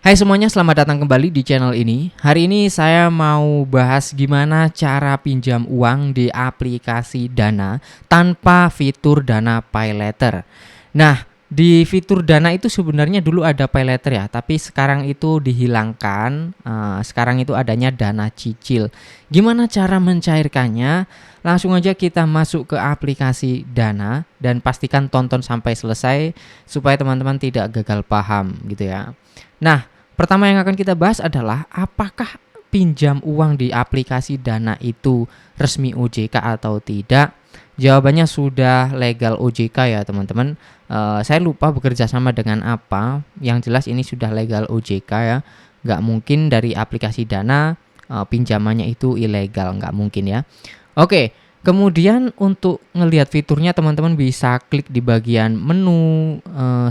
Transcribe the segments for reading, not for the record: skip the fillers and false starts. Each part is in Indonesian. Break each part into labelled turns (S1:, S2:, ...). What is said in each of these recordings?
S1: Hai semuanya, selamat datang kembali di channel ini. Hari ini saya mau bahas gimana cara pinjam uang di aplikasi Dana tanpa fitur Dana Pay Later. Nah, di fitur Dana itu sebenarnya dulu ada Pay Later ya, tapi sekarang itu dihilangkan. Sekarang itu adanya Dana Cicil. Gimana cara mencairkannya? Langsung aja kita masuk ke aplikasi Dana dan pastikan tonton sampai selesai supaya teman-teman tidak gagal paham gitu ya. Nah, pertama yang akan kita bahas adalah apakah pinjam uang di aplikasi Dana itu resmi OJK atau tidak? Jawabannya sudah legal OJK ya teman-teman. Saya lupa bekerja sama dengan apa. Yang jelas ini sudah legal OJK ya. Nggak mungkin dari aplikasi Dana pinjamannya itu ilegal, nggak mungkin ya. Oke, kemudian untuk ngelihat fiturnya teman-teman bisa klik di bagian menu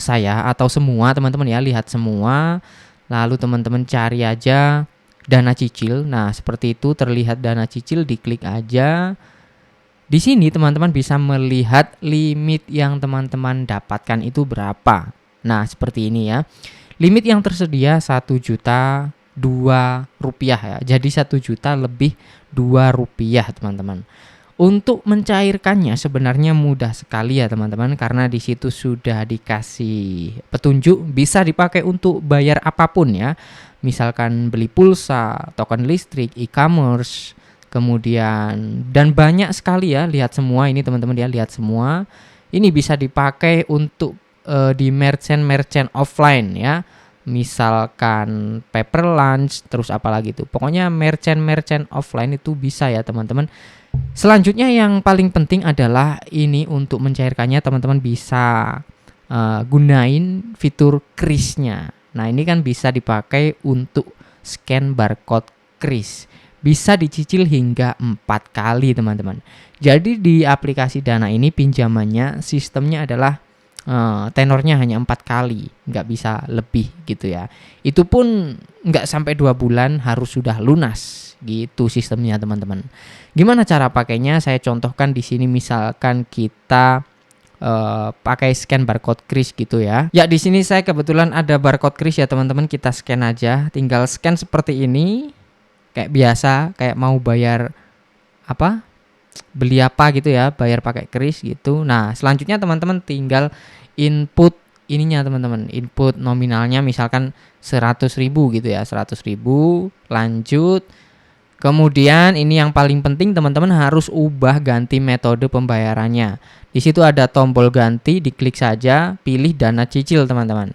S1: saya atau semua teman-teman ya, lihat semua. Lalu teman-teman cari aja Dana Cicil. Nah, seperti itu terlihat Dana Cicil, diklik aja. Di sini teman-teman bisa melihat limit yang teman-teman dapatkan itu berapa. Nah, seperti ini ya. Limit yang tersedia 1.002 rupiah ya. Jadi 1 juta lebih 2 rupiah teman-teman. Untuk mencairkannya sebenarnya mudah sekali ya teman-teman, karena di situ sudah dikasih petunjuk bisa dipakai untuk bayar apapun ya. Misalkan beli pulsa, token listrik, e-commerce, kemudian dan banyak sekali ya, lihat semua ini teman-teman ya, lihat semua. Ini bisa dipakai untuk di merchant offline ya. Misalkan paper lunch, terus apalagi tuh. Pokoknya merchant offline itu bisa ya teman-teman. Selanjutnya yang paling penting adalah ini untuk mencairkannya teman-teman bisa gunain fitur krisnya. Nah, ini kan bisa dipakai untuk scan barcode kris. Bisa dicicil hingga 4 kali teman-teman. Jadi di aplikasi Dana ini pinjamannya sistemnya adalah tenornya hanya 4 kali, nggak bisa lebih gitu ya. Itu pun nggak sampai 2 bulan harus sudah lunas gitu sistemnya teman-teman. Gimana cara pakainya? Saya contohkan di sini, misalkan kita pakai scan barcode kris gitu ya. Ya, di sini saya kebetulan ada barcode kris ya teman-teman, kita scan aja. Tinggal scan seperti ini kayak biasa, kayak mau bayar apa? Beli apa gitu ya, bayar pakai kris gitu. Nah, selanjutnya teman-teman tinggal input ininya teman-teman, input nominalnya misalkan 100.000 gitu ya, 100.000, lanjut. Kemudian ini yang paling penting teman-teman harus ubah ganti metode pembayarannya. Di situ ada tombol ganti, diklik saja, pilih Dana Cicil teman-teman.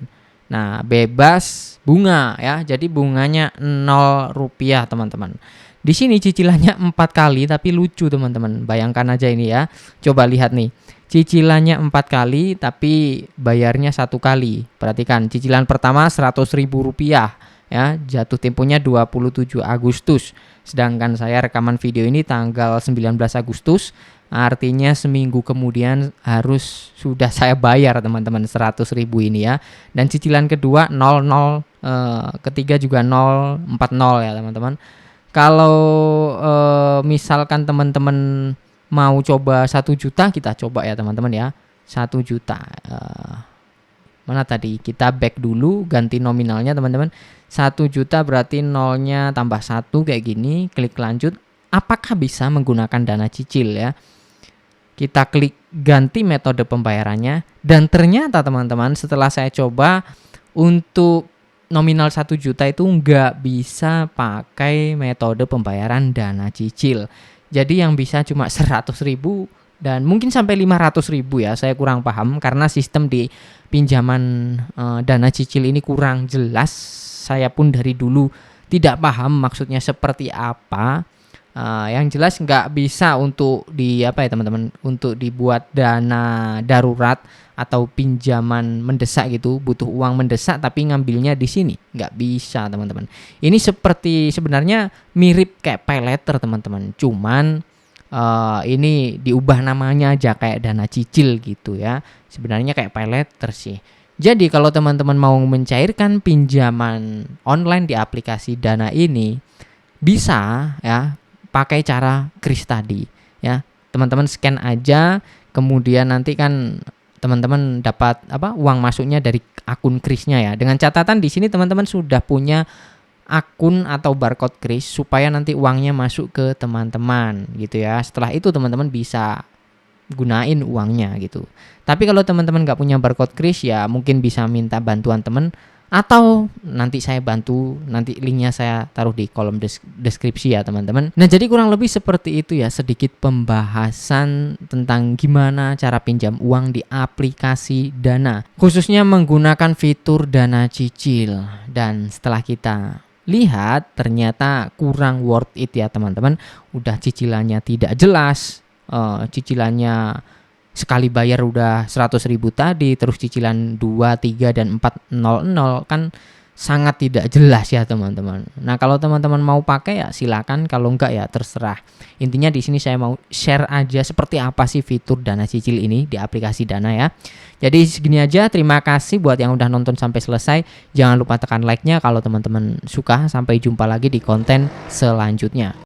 S1: Nah, bebas bunga ya. Jadi bunganya 0 rupiah teman-teman. Di sini cicilannya 4 kali tapi lucu teman-teman. Bayangkan aja ini ya. Coba lihat nih. Cicilannya 4 kali tapi bayarnya 1 kali. Perhatikan, cicilan pertama 100.000 rupiah ya, jatuh temponya 27 Agustus. Sedangkan saya rekaman video ini tanggal 19 Agustus. Artinya seminggu kemudian harus sudah saya bayar teman-teman 100.000 ini ya. Dan cicilan kedua 00, ketiga juga 040 ya teman-teman. Kalau misalkan teman-teman mau coba 1 juta, kita coba ya teman-teman ya. 1 juta. Mana tadi? Kita back dulu, ganti nominalnya teman-teman. 1 juta berarti nolnya tambah 1 kayak gini. Klik lanjut. Apakah bisa menggunakan Dana Cicil ya? Kita klik ganti metode pembayarannya. Dan ternyata teman-teman setelah saya coba untuk nominal 1 juta itu nggak bisa pakai metode pembayaran Dana Cicil. Jadi yang bisa cuma 100.000 dan mungkin sampai 500.000 ya. Saya kurang paham karena sistem di pinjaman Dana Cicil ini kurang jelas. Saya pun dari dulu tidak paham maksudnya seperti apa. Yang jelas nggak bisa untuk di apa ya teman-teman, untuk dibuat dana darurat atau pinjaman mendesak gitu, butuh uang mendesak tapi ngambilnya di sini nggak bisa teman-teman. Ini seperti sebenarnya mirip kayak pay later teman-teman, cuman ini diubah namanya aja kayak Dana Cicil gitu ya. Sebenarnya kayak pay later sih. Jadi kalau teman-teman mau mencairkan pinjaman online di aplikasi Dana ini bisa ya pakai cara kris tadi ya. Teman-teman scan aja, kemudian nanti kan teman-teman dapat uang masuknya dari akun krisnya ya. Dengan catatan di sini teman-teman sudah punya akun atau barcode kris supaya nanti uangnya masuk ke teman-teman gitu ya. Setelah itu teman-teman bisa gunain uangnya gitu. Tapi kalau teman-teman nggak punya barcode kris ya mungkin bisa minta bantuan teman atau nanti saya bantu, nanti linknya saya taruh di kolom deskripsi ya teman-teman. Nah jadi kurang lebih seperti itu ya, sedikit pembahasan tentang gimana cara pinjam uang di aplikasi Dana, khususnya menggunakan fitur Dana Cicil. Dan setelah kita lihat ternyata kurang worth it ya teman-teman, udah cicilannya tidak jelas, cicilannya sekali bayar udah 100.000 tadi, terus cicilan 2, 3, dan 400 kan sangat tidak jelas ya teman-teman. Nah kalau teman-teman mau pakai ya silakan, kalau enggak ya terserah. Intinya di sini saya mau share aja seperti apa sih fitur Dana Cicil ini di aplikasi Dana ya. Jadi segini aja, terima kasih buat yang udah nonton sampai selesai. Jangan lupa tekan like-nya kalau teman-teman suka. Sampai jumpa lagi di konten selanjutnya.